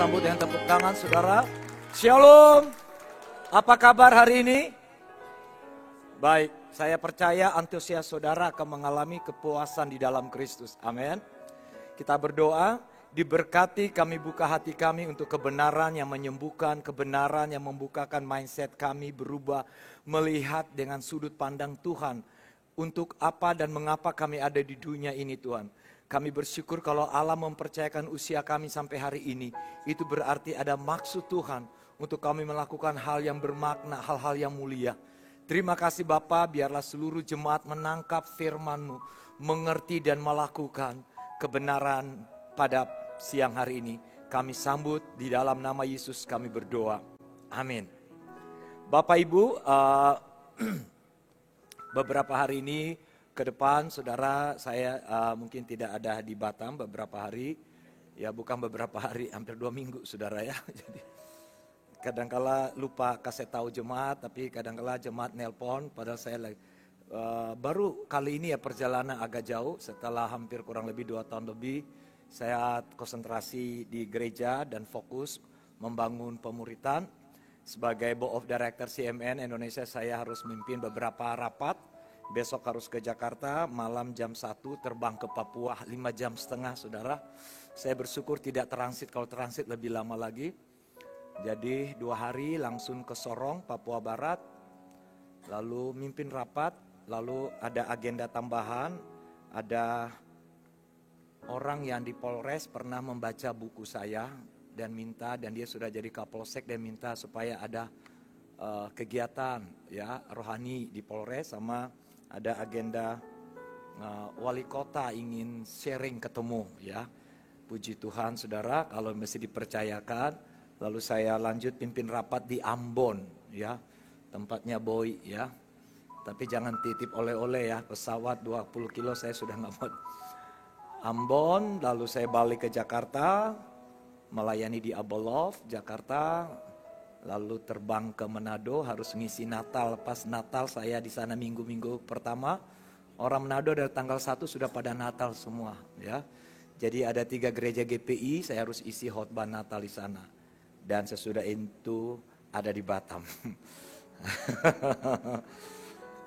sambut dengan tepuk tangan, saudara. Shalom. Apa kabar hari ini? Baik, saya percaya antusias saudara akan mengalami kepuasan di dalam Kristus. Amin. Kita berdoa, diberkati kami buka hati kami untuk kebenaran yang menyembuhkan, kebenaran yang membukakan mindset kami berubah, melihat dengan sudut pandang Tuhan. Untuk apa dan mengapa kami ada di dunia ini Tuhan. Kami bersyukur kalau Allah mempercayakan usia kami sampai hari ini. Itu berarti ada maksud Tuhan untuk kami melakukan hal yang bermakna, hal-hal yang mulia. Terima kasih Bapa, biarlah seluruh jemaat menangkap firman-Mu, mengerti dan melakukan kebenaran pada siang hari ini. Kami sambut di dalam nama Yesus kami berdoa. Amin. Bapak Ibu, beberapa hari ini ke depan, saudara, saya mungkin tidak ada di Batam beberapa hari. Ya bukan beberapa hari, hampir 2 minggu saudara ya. Jadi kadangkala lupa kasih tahu jemaat, tapi kadangkala jemaat nelpon. Padahal saya baru kali ini ya perjalanan agak jauh. Setelah hampir kurang lebih 2 tahun lebih, saya konsentrasi di gereja dan fokus membangun pemuritan. Sebagai Board of Director CMN Indonesia, saya harus memimpin beberapa rapat. Besok harus ke Jakarta, malam jam 1 terbang ke Papua 5,5 jam saudara. Saya bersyukur tidak transit, kalau transit lebih lama lagi. Jadi 2 hari langsung ke Sorong, Papua Barat. Lalu mimpin rapat, lalu ada agenda tambahan. Ada orang yang di Polres pernah membaca buku saya dan minta, dan dia sudah jadi Kapolsek dan minta supaya ada kegiatan ya rohani di Polres, sama ada agenda wali kota ingin sharing ketemu ya. Puji Tuhan saudara, kalau mesti dipercayakan. Lalu saya lanjut pimpin rapat di Ambon ya, tempatnya Boy ya. Tapi jangan titip oleh-oleh ya, pesawat 20 kilo saya sudah nggak mau. Ambon, lalu saya balik ke Jakarta, melayani di Abolov, Jakarta. Lalu terbang ke Manado, harus ngisi Natal. Pas Natal saya di sana minggu-minggu pertama. Orang Manado dari tanggal 1 sudah pada Natal semua ya. Jadi ada 3 gereja GPI, saya harus isi khotbah Natal di sana. Dan sesudah itu ada di Batam.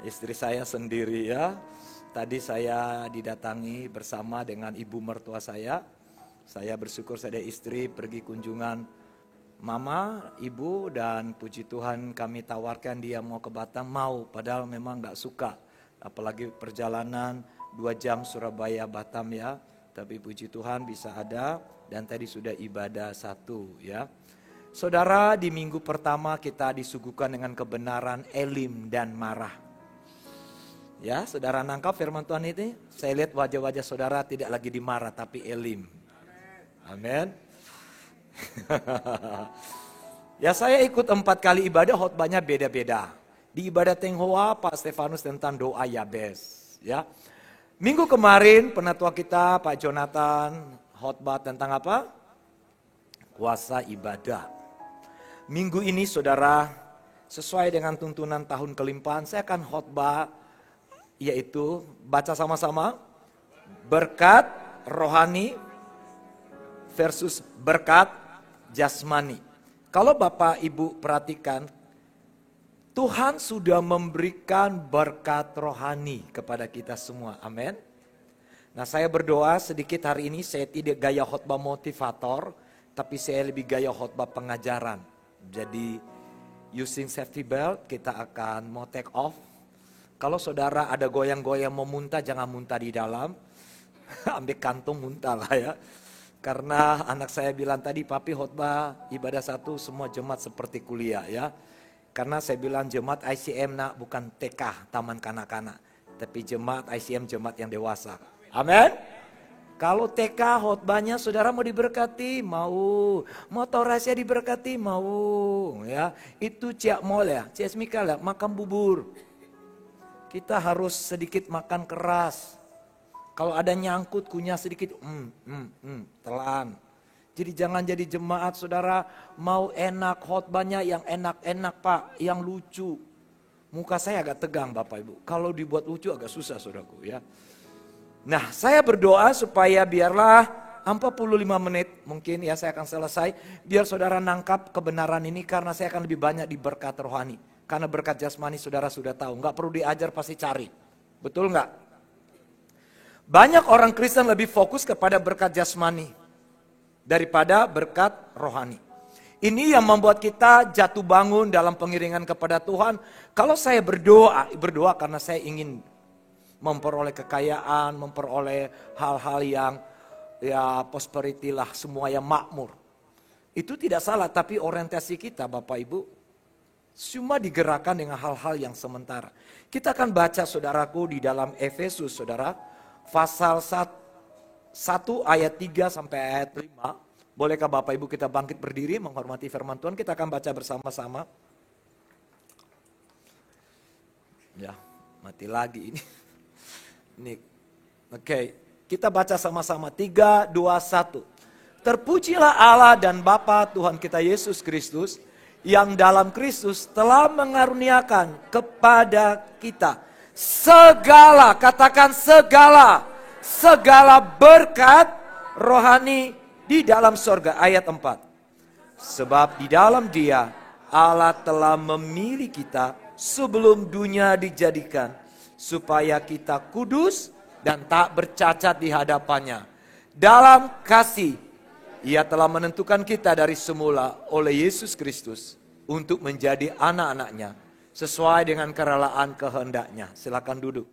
Istri saya sendiri ya. Tadi saya didatangi bersama dengan ibu mertua saya. Saya bersyukur saya ada istri pergi kunjungan Mama, Ibu, dan puji Tuhan kami tawarkan dia mau ke Batam, mau. Padahal memang gak suka. Apalagi perjalanan 2 jam Surabaya Batam ya. Tapi puji Tuhan bisa ada, dan tadi sudah ibadah 1 ya. Saudara, di minggu pertama kita disuguhkan dengan kebenaran elim dan marah. Ya, saudara nangkap firman Tuhan ini? Saya lihat wajah-wajah saudara tidak lagi dimarah tapi elim. Amin. Ya saya ikut 4 kali ibadah, khotbahnya beda-beda. Di ibadah Tenghoa Pak Stefanus tentang doa Yabes ya. Minggu kemarin penatua kita Pak Jonathan khotbah tentang apa? Kuasa ibadah. Minggu ini saudara, sesuai dengan tuntunan tahun kelimpahan, saya akan khotbah yaitu baca sama-sama berkat rohani versus berkat jasmani. Kalau Bapak Ibu perhatikan, Tuhan sudah memberikan berkat rohani kepada kita semua. Amin. Nah saya berdoa sedikit hari ini, saya tidak gaya khotbah motivator, tapi saya lebih gaya khotbah pengajaran. Jadi using safety belt, kita akan mau take off. Kalau saudara ada goyang-goyang mau muntah, jangan muntah di dalam. Ambil kantung muntah lah ya. Karena anak saya bilang tadi, papi khotbah ibadah 1 semua jemaat seperti kuliah ya. Karena saya bilang jemaat ICM nak bukan TK, taman kanak-kanak. Tapi jemaat ICM jemaat yang dewasa. Amin. Kalau TK khotbahnya saudara mau diberkati, mau. Mau tahu rahasia diberkati, mau. Ya, itu Cik Mol ya, Cik Esmika ya, makan bubur. Kita harus sedikit makan keras. Kalau ada nyangkut kunyah sedikit, telan. Jadi jangan jadi jemaat saudara mau enak khotbahnya yang enak-enak Pak, yang lucu. Muka saya agak tegang Bapak Ibu. Kalau dibuat lucu agak susah saudaraku ya. Nah saya berdoa supaya biarlah 45 menit mungkin ya saya akan selesai. Biar saudara nangkap kebenaran ini karena saya akan lebih banyak di berkat rohani. Karena berkat jasmani saudara sudah tahu. Nggak perlu diajar, pasti cari. Betul nggak? Banyak orang Kristen lebih fokus kepada berkat jasmani daripada berkat rohani. Ini yang membuat kita jatuh bangun dalam pengiringan kepada Tuhan. Kalau saya berdoa karena saya ingin memperoleh kekayaan, memperoleh hal-hal yang ya prosperity lah, semua yang makmur. Itu tidak salah, tapi orientasi kita Bapak Ibu cuma digerakkan dengan hal-hal yang sementara. Kita akan baca saudaraku di dalam Efesus saudara, pasal 1 ayat 3 sampai ayat 5. Bolehkah Bapak Ibu kita bangkit berdiri menghormati firman Tuhan? Kita akan baca bersama-sama. Ya, mati lagi ini. Oke, kita baca sama-sama. 3, 2, 1. Terpujilah Allah dan Bapa Tuhan kita Yesus Kristus, yang dalam Kristus telah mengaruniakan kepada kita segala, katakan segala berkat rohani di dalam sorga. Ayat 4. Sebab di dalam Dia Allah telah memilih kita sebelum dunia dijadikan, supaya kita kudus dan tak bercacat di hadapannya. Dalam kasih Ia telah menentukan kita dari semula oleh Yesus Kristus untuk menjadi anak-anaknya sesuai dengan kerelaan kehendaknya. Silakan duduk.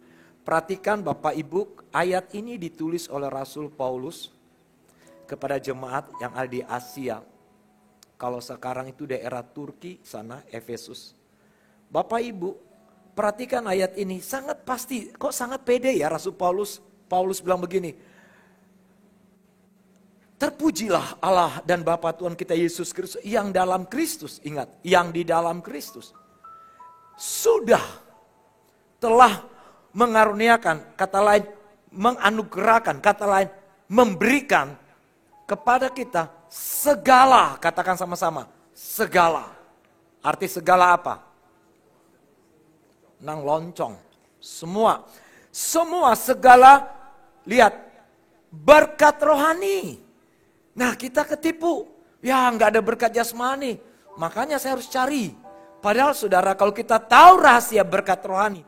Perhatikan Bapak Ibu, ayat ini ditulis oleh Rasul Paulus kepada jemaat yang ada di Asia. Kalau sekarang itu daerah Turki, sana Efesus. Bapak Ibu, perhatikan ayat ini, sangat pasti, kok sangat pede ya Rasul Paulus. Paulus bilang begini, terpujilah Allah dan Bapa Tuhan kita Yesus Kristus, yang dalam Kristus, ingat, yang di dalam Kristus sudah telah mengaruniakan, kata lain menganugerahkan, kata lain memberikan kepada kita segala, katakan sama-sama, segala. Arti segala apa? Nang loncong. Semua segala, lihat, berkat rohani. Nah kita ketipu, ya nggak ada berkat jasmani. Makanya saya harus cari. Padahal saudara, kalau kita tahu rahasia berkat rohani,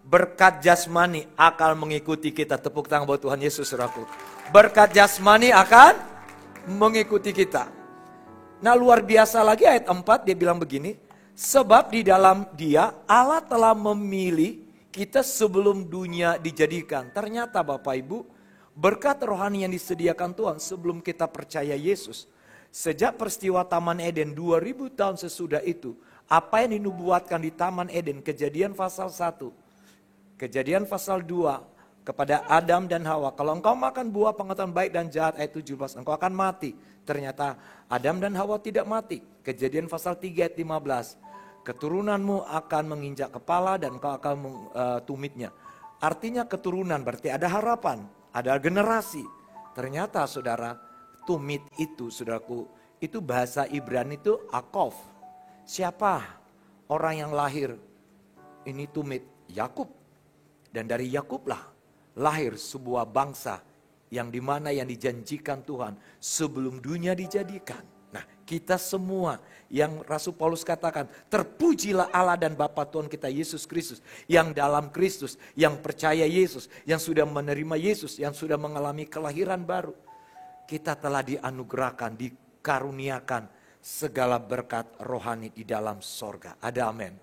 berkat jasmani akan mengikuti kita. Tepuk tangan buat Tuhan Yesus, saudaraku. Berkat jasmani akan mengikuti kita. Nah luar biasa lagi ayat 4 dia bilang begini, sebab di dalam Dia Allah telah memilih kita sebelum dunia dijadikan. Ternyata Bapak Ibu, berkat rohani yang disediakan Tuhan sebelum kita percaya Yesus. Sejak peristiwa Taman Eden 2000 tahun sesudah itu, apa yang dinubuatkan di Taman Eden, Kejadian pasal 1, Kejadian pasal 2, kepada Adam dan Hawa, kalau engkau makan buah pengetahuan baik dan jahat, ayat 17, engkau akan mati. Ternyata Adam dan Hawa tidak mati. Kejadian pasal 3 ayat 15, keturunanmu akan menginjak kepala dan engkau akan tumitnya. Artinya keturunan berarti ada harapan, ada generasi. Ternyata saudara, tumit itu saudaraku, itu bahasa Ibrani itu Akov. Siapa orang yang lahir ini tumit? Yakub. Dan dari Yakublah lahir sebuah bangsa yang dimana yang dijanjikan Tuhan sebelum dunia dijadikan. Nah kita semua yang Rasul Paulus katakan, terpujilah Allah dan Bapa Tuhan kita Yesus Kristus, yang dalam Kristus, yang percaya Yesus, yang sudah menerima Yesus, yang sudah mengalami kelahiran baru. Kita telah dianugerahkan, dikaruniakan segala berkat rohani di dalam sorga. Ada amin.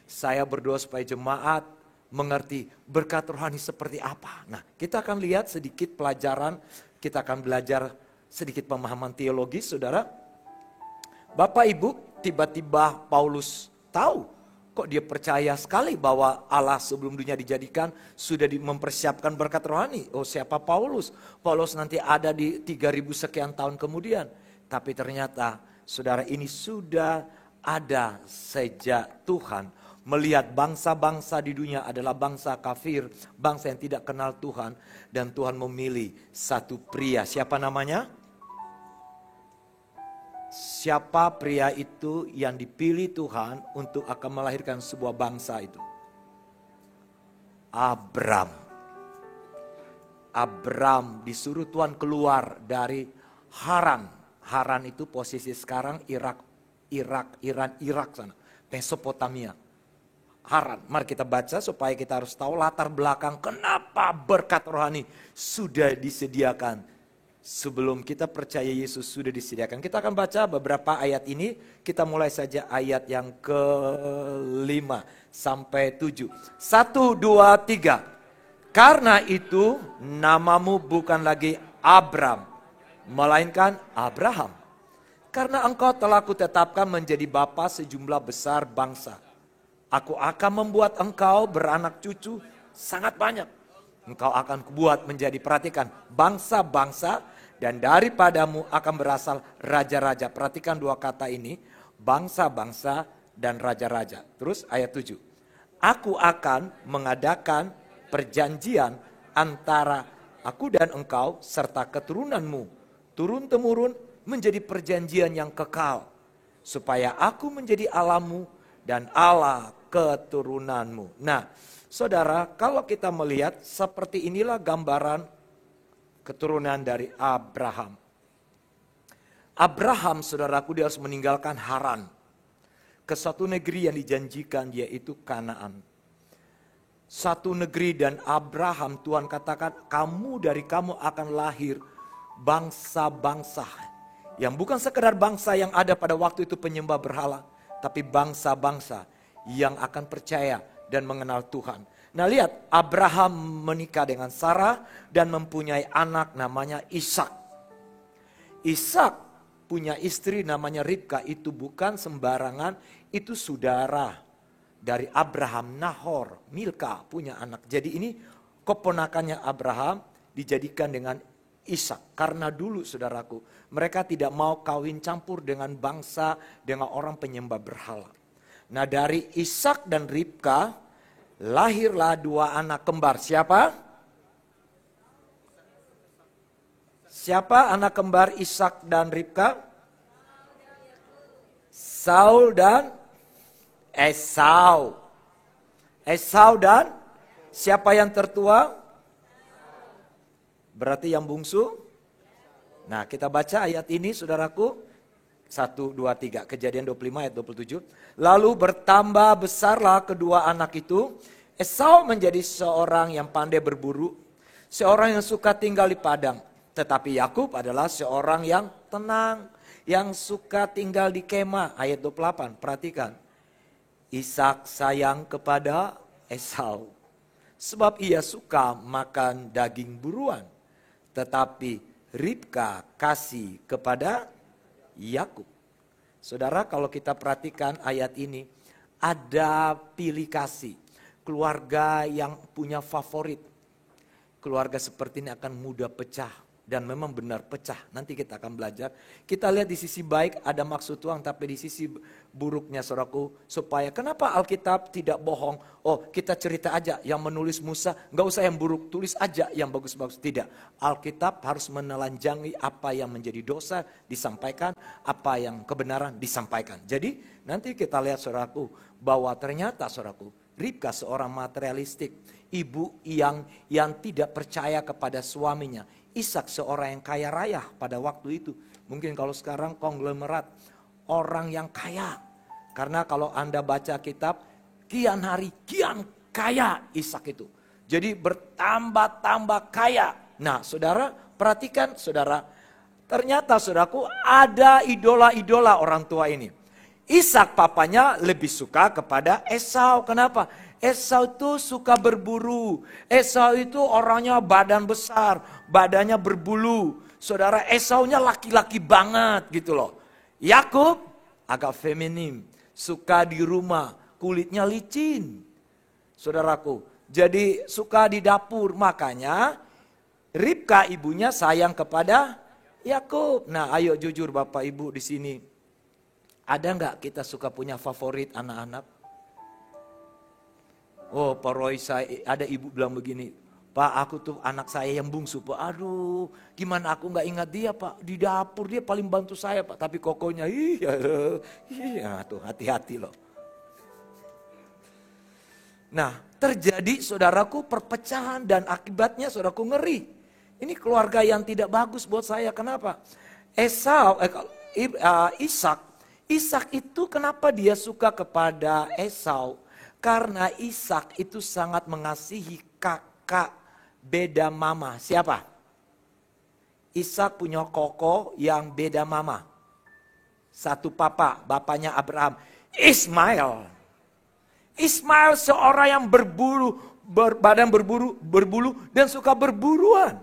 Saya berdoa supaya jemaat mengerti berkat rohani seperti apa. Nah, kita akan lihat sedikit pelajaran, kita akan belajar sedikit pemahaman teologi, saudara. Bapak Ibu, tiba-tiba Paulus tahu, kok dia percaya sekali bahwa Allah sebelum dunia dijadikan sudah mempersiapkan berkat rohani. Oh, siapa Paulus? Paulus nanti ada di 3000 sekian tahun kemudian. Tapi ternyata, saudara, ini sudah ada sejak Tuhan melihat bangsa-bangsa di dunia adalah bangsa kafir, bangsa yang tidak kenal Tuhan, dan Tuhan memilih satu pria. Siapa namanya? Siapa pria itu yang dipilih Tuhan untuk akan melahirkan sebuah bangsa itu? Abram. Abram disuruh Tuhan keluar dari Haran. Haran itu posisi sekarang Irak sana. Mesopotamia. Haran. Mari kita baca supaya kita harus tahu latar belakang kenapa berkat rohani sudah disediakan. Sebelum kita percaya Yesus sudah disediakan. Kita akan baca beberapa ayat ini. Kita mulai saja ayat yang ke-5 sampai 7. 1, 2, 3. Karena itu namamu bukan lagi Abram, melainkan Abraham. Karena engkau telah kutetapkan menjadi bapa sejumlah besar bangsa. Aku akan membuat engkau beranak cucu sangat banyak. Engkau akan kubuat menjadi, perhatikan, bangsa-bangsa, dan daripadamu akan berasal raja-raja. Perhatikan dua kata ini, bangsa-bangsa dan raja-raja. Terus ayat 7. Aku akan mengadakan perjanjian antara aku dan engkau serta keturunanmu turun-temurun menjadi perjanjian yang kekal. Supaya aku menjadi Allahmu dan Allah keturunanmu. Nah, saudara, kalau kita melihat seperti inilah gambaran keturunan dari Abraham. Abraham, saudaraku, dia harus meninggalkan Haran ke satu negeri yang dijanjikan, yaitu Kanaan. Satu negeri, dan Abraham, Tuhan katakan, dari kamu akan lahir bangsa-bangsa. Yang bukan sekedar bangsa yang ada pada waktu itu penyembah berhala, tapi bangsa-bangsa yang akan percaya dan mengenal Tuhan. Nah, lihat, Abraham menikah dengan Sarah dan mempunyai anak namanya Ishak. Ishak punya istri namanya Ribka, itu bukan sembarangan, itu saudara dari Abraham. Nahor, Milka punya anak. Jadi ini keponakannya Abraham dijadikan dengan Ishak. Karena dulu, saudaraku, mereka tidak mau kawin campur dengan bangsa, dengan orang penyembah berhala. Nah, dari Ishak dan Ribka lahirlah dua anak kembar. Siapa? Siapa anak kembar Ishak dan Ribka? Saul dan Esau. Esau dan siapa yang tertua? Berarti yang bungsu? Nah, kita baca ayat ini, saudaraku. 1, 2, 3, Kejadian 25 ayat 27. Lalu bertambah besarlah kedua anak itu. Esau menjadi seorang yang pandai berburu, seorang yang suka tinggal di padang. Tetapi Yakub adalah seorang yang tenang, yang suka tinggal di kemah. Ayat 28, perhatikan. Ishak sayang kepada Esau, sebab ia suka makan daging buruan. Tetapi Ribka kasih kepada Yakub. Saudara, kalau kita perhatikan ayat ini, ada pilih kasih. Keluarga yang punya favorit. Keluarga seperti ini akan mudah pecah. Dan memang benar pecah. Nanti kita akan belajar. Kita lihat di sisi baik ada maksud Tuhan, tapi di sisi buruknya, saudaraku, supaya kenapa Alkitab tidak bohong? Oh, kita cerita aja yang menulis Musa, nggak usah yang buruk, tulis aja yang bagus-bagus. Tidak, Alkitab harus menelanjangi apa yang menjadi dosa disampaikan, apa yang kebenaran disampaikan. Jadi nanti kita lihat, saudaraku, bahwa ternyata, saudaraku, Ribka seorang materialistik, ibu yang tidak percaya kepada suaminya. Ishak seorang yang kaya raya pada waktu itu. Mungkin kalau sekarang konglomerat, orang yang kaya. Karena kalau Anda baca kitab, kian hari kian kaya Ishak itu. Jadi bertambah-tambah kaya. Nah, saudara, perhatikan, saudara. Ternyata, saudaraku, ada idola-idola orang tua ini. Ishak papanya lebih suka kepada Esau. Kenapa? Esau itu suka berburu. Esau itu orangnya badan besar, badannya berbulu. Saudara, Esaunya laki-laki banget gitu loh. Yakub agak feminim, suka di rumah, kulitnya licin. Saudaraku, jadi suka di dapur. Makanya Ribka ibunya sayang kepada Yakub. Nah, ayo jujur Bapak Ibu di sini. Ada nggak kita suka punya favorit anak-anak? Oh, Pak Roy, ada ibu bilang begini, Pak, aku tuh anak saya yang bungsu, Pak. Aduh, gimana aku nggak ingat dia, Pak. Di dapur dia paling bantu saya, Pak. Tapi kokonya, iya tuh, hati-hati loh. Nah, terjadi, saudaraku, perpecahan dan akibatnya, saudaraku, ngeri. Ini keluarga yang tidak bagus buat saya. Kenapa? Ishak itu kenapa dia suka kepada Esau? Karena Ishak itu sangat mengasihi kakak beda mama. Siapa? Ishak punya koko yang beda mama. Satu papa, bapaknya Abraham. Ismail seorang yang berbadan berbulu dan suka berburuan.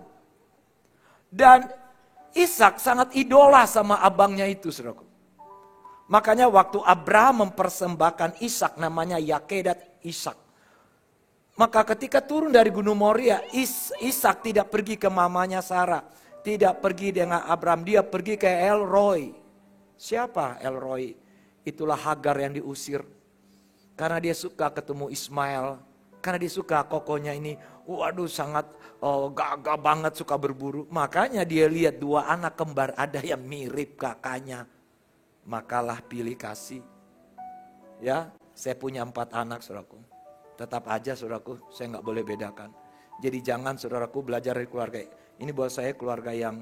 Dan Ishak sangat idola sama abangnya itu, saudaraku. Makanya waktu Abraham mempersembahkan Ishak, namanya Yakedat Ishak. Maka ketika turun dari Gunung Moria, Ishak tidak pergi ke mamanya Sarah. Tidak pergi dengan Abraham, dia pergi ke El-Roi. Siapa El-Roi? Itulah Hagar yang diusir. Karena dia suka ketemu Ismail. Karena dia suka kokonya ini. Waduh, sangat gagah banget, suka berburu. Makanya dia lihat dua anak kembar ada yang mirip kakaknya. Makalah pilih kasih. Ya, saya punya 4 anak, saudaraku. Tetap aja, saudaraku, saya nggak boleh bedakan. Jadi jangan, saudaraku, belajar dari keluarga. Ini buat saya keluarga yang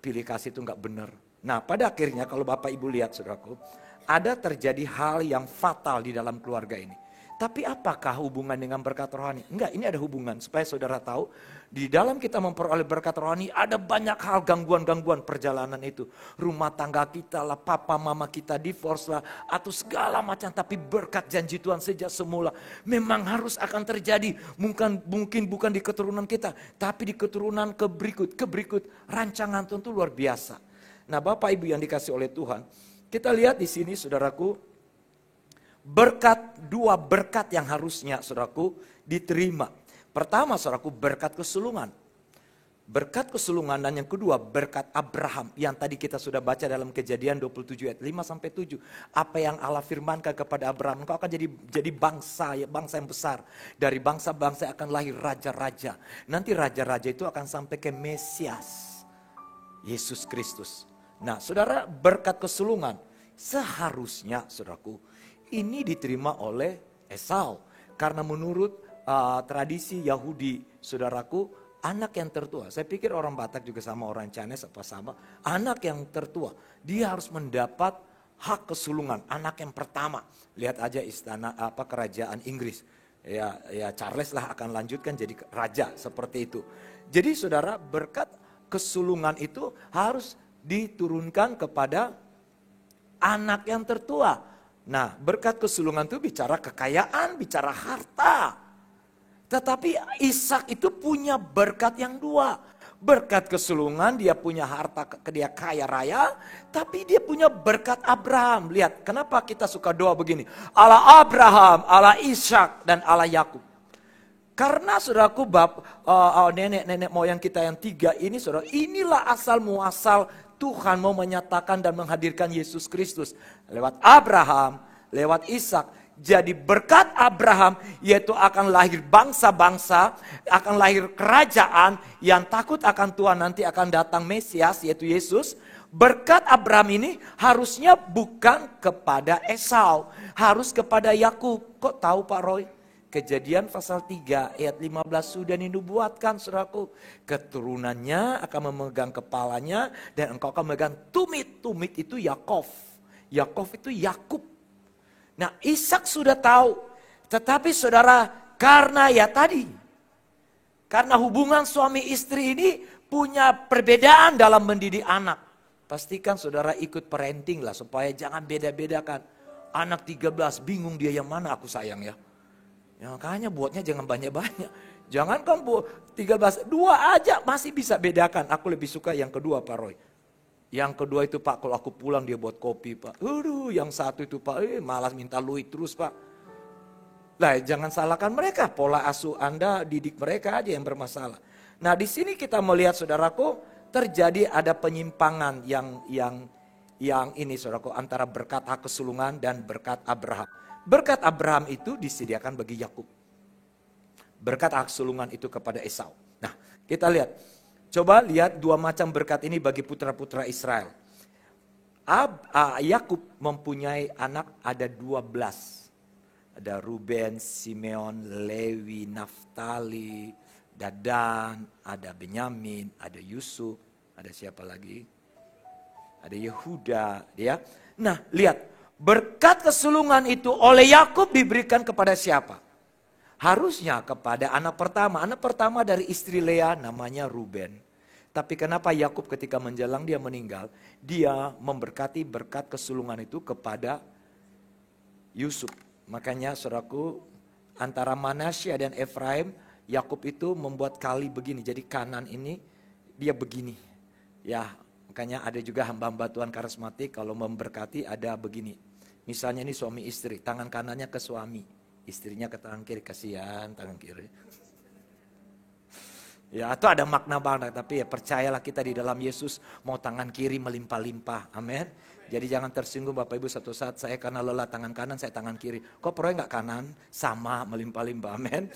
pilih kasih itu nggak benar. Nah, pada akhirnya kalau Bapak Ibu lihat, saudaraku, ada terjadi hal yang fatal di dalam keluarga ini. Tapi apakah hubungan dengan berkat rohani? Enggak, ini ada hubungan. Supaya saudara tahu, di dalam kita memperoleh berkat rohani, ada banyak hal gangguan-gangguan perjalanan itu. Rumah tangga kita lah, papa mama kita divorce lah, atau segala macam. Tapi berkat janji Tuhan sejak semula memang harus akan terjadi. Mungkin bukan di keturunan kita, tapi di keturunan keberikut. Rancangan Tuhan itu luar biasa. Nah, Bapak Ibu yang dikasih oleh Tuhan, kita lihat di sini, saudaraku, dua berkat yang harusnya, saudaraku, diterima. Pertama, saudaraku, berkat kesulungan. Berkat kesulungan, dan yang kedua berkat Abraham. Yang tadi kita sudah baca dalam Kejadian 27 ayat 5-7. Apa yang Allah firmankan kepada Abraham, engkau akan jadi bangsa yang besar. Dari bangsa-bangsa akan lahir raja-raja. Nanti raja-raja itu akan sampai ke Mesias, Yesus Kristus. Nah, saudara, berkat kesulungan seharusnya, saudaraku, ini diterima oleh Esau. Karena menurut tradisi Yahudi, saudaraku, anak yang tertua. Saya pikir orang Batak juga sama, orang Chinese apa sama. Anak yang tertua, dia harus mendapat hak kesulungan. Anak yang pertama. Lihat aja istana kerajaan Inggris. Ya Charles lah akan lanjutkan jadi raja seperti itu. Jadi saudara, berkat kesulungan itu harus diturunkan kepada anak yang tertua. Nah, berkat kesulungan itu bicara kekayaan, bicara harta. Tetapi Ishak itu punya berkat yang dua. Berkat kesulungan, dia punya harta, dia kaya raya. Tapi dia punya berkat Abraham. Lihat, kenapa kita suka doa begini? Allah Abraham, Allah Ishak, dan Allah Yakub. Karena saudaraku, nenek moyang kita yang 3 ini, saudara, inilah asal muasal Tuhan mau menyatakan dan menghadirkan Yesus Kristus. Lewat Abraham, lewat Ishak. Jadi berkat Abraham, yaitu akan lahir bangsa-bangsa, akan lahir kerajaan yang takut akan Tuhan, nanti akan datang Mesias, yaitu Yesus. Berkat Abraham ini harusnya bukan kepada Esau, harus kepada Yakub. Kok tahu Pak Roy? Kejadian pasal 3 ayat 15 sudah dinubuatkan, saudaraku. Keturunannya akan memegang kepalanya dan engkau akan memegang tumit. Tumit itu Yakov. Yakov itu Yakub. Nah, Ishak sudah tahu. Tetapi saudara, karena hubungan suami istri ini punya perbedaan dalam mendidik anak. Pastikan saudara ikut parenting lah supaya jangan beda-bedakan. Anak 13 bingung dia yang mana aku sayang ya. Ya makanya buatnya jangan banyak-banyak. Jangan kan 13, 2 aja masih bisa bedakan. Aku lebih suka yang kedua Pak Roy. Yang kedua itu Pak, kalau aku pulang dia buat kopi Pak. Yang satu itu Pak, malas minta luit terus Pak. Lah jangan salahkan mereka, pola asuh Anda didik mereka aja yang bermasalah. Nah di sini kita melihat saudaraku, terjadi ada penyimpangan yang ini saudaraku, antara berkat hak kesulungan dan berkat Abraham. Berkat Abraham itu disediakan bagi Yakub. Berkat hak kesulungan itu kepada Esau. Nah, kita lihat. Coba lihat 2 macam berkat ini bagi putra-putra Israel. Yakub mempunyai anak ada 12. Ada Ruben, Simeon, Lewi, Naftali, Ada Dan, ada Benyamin, ada Yusuf, ada siapa lagi? Ada Yehuda, ya. Nah, lihat, berkat kesulungan itu oleh Yakub diberikan kepada siapa? Harusnya kepada anak pertama. Anak pertama dari istri Lea namanya Ruben. Tapi kenapa Yakub ketika menjelang dia meninggal, dia memberkati berkat kesulungan itu kepada Yusuf. Makanya saudaraku, antara Manasya dan Efraim, Yakub itu membuat kali begini. Jadi kanan ini dia begini. Ya, makanya ada juga hamba-hamba Tuhan karismatik kalau memberkati ada begini. Misalnya ini suami istri, tangan kanannya ke suami, istrinya ke tangan kiri, kasihan tangan kiri. Ya, atau ada makna banget, tapi ya percayalah kita di dalam Yesus mau tangan kiri melimpah-limpah. Amin. Jadi jangan tersinggung Bapak Ibu satu saat saya karena lelah tangan kanan, saya tangan kiri. Kok proyek nggak kanan? Sama melimpah-limpah. Amin.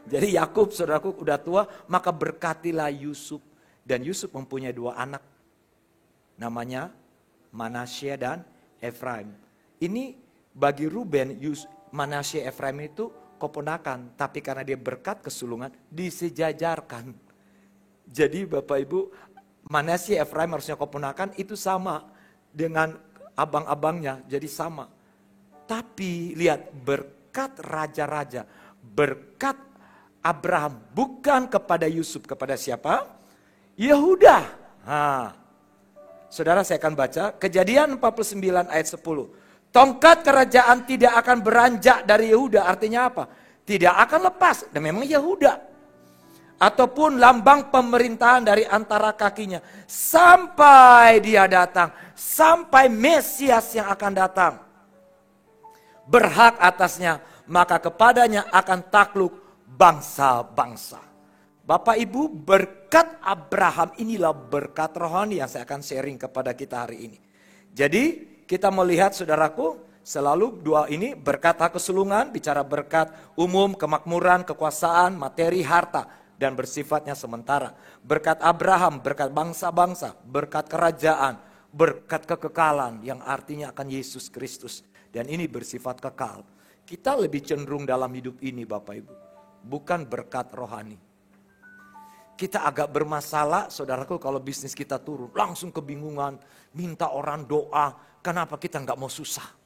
Jadi Yakub saudaraku udah tua, maka berkatilah Yusuf. Dan Yusuf mempunyai 2 anak. Namanya Manasya dan Efraim. Ini bagi Ruben, Manasya Efraim itu keponakan. Tapi karena dia berkat kesulungan, disejajarkan. Jadi Bapak Ibu, Manasya Efraim harusnya keponakan, itu sama dengan abang-abangnya, jadi sama. Tapi lihat, berkat raja-raja, berkat Abraham, bukan kepada Yusuf, kepada siapa? Yehuda. Saudara, saya akan baca Kejadian 49 ayat 10. Tongkat kerajaan tidak akan beranjak dari Yehuda, artinya apa? Tidak akan lepas, dan memang Yehuda. Ataupun lambang pemerintahan dari antara kakinya. Sampai dia datang. Sampai Mesias yang akan datang. Berhak atasnya. Maka kepadanya akan takluk bangsa-bangsa. Bapak Ibu, berkat Abraham inilah berkat rohani yang saya akan sharing kepada kita hari ini. Jadi kita melihat saudaraku, selalu 2 ini berkat hak kesulungan, bicara berkat umum, kemakmuran, kekuasaan, materi, harta. Dan bersifatnya sementara. Berkat Abraham, berkat bangsa-bangsa, berkat kerajaan, berkat kekekalan yang artinya akan Yesus Kristus. Dan ini bersifat kekal. Kita lebih cenderung dalam hidup ini Bapak Ibu. Bukan berkat rohani. Kita agak bermasalah saudaraku kalau bisnis kita turun. Langsung kebingungan, minta orang doa. Kenapa kita nggak mau susah?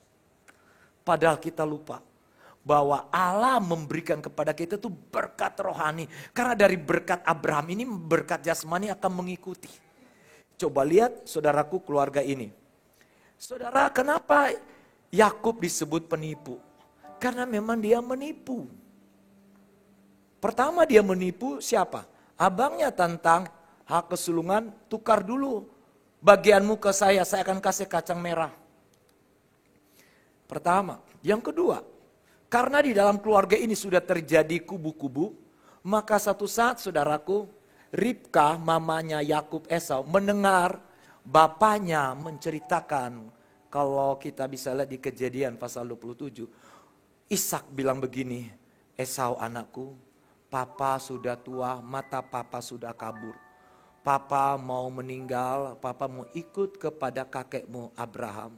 Padahal kita lupa bahwa Allah memberikan kepada kita itu berkat rohani. Karena dari berkat Abraham ini berkat jasmani akan mengikuti. Coba lihat saudaraku keluarga ini. Saudara, kenapa Yakub disebut penipu? Karena memang dia menipu. Pertama dia menipu siapa? Abangnya tentang hak kesulungan, tukar dulu bagianmu ke saya akan kasih kacang merah. Pertama. Yang kedua, karena di dalam keluarga ini sudah terjadi kubu-kubu, maka satu saat saudaraku, Ribka, mamanya Yakub Esau, mendengar bapaknya menceritakan, kalau kita bisa lihat di Kejadian pasal 27, Ishak bilang begini, Esau anakku, papa sudah tua, mata papa sudah kabur. Papa mau meninggal, papa mau ikut kepada kakekmu Abraham.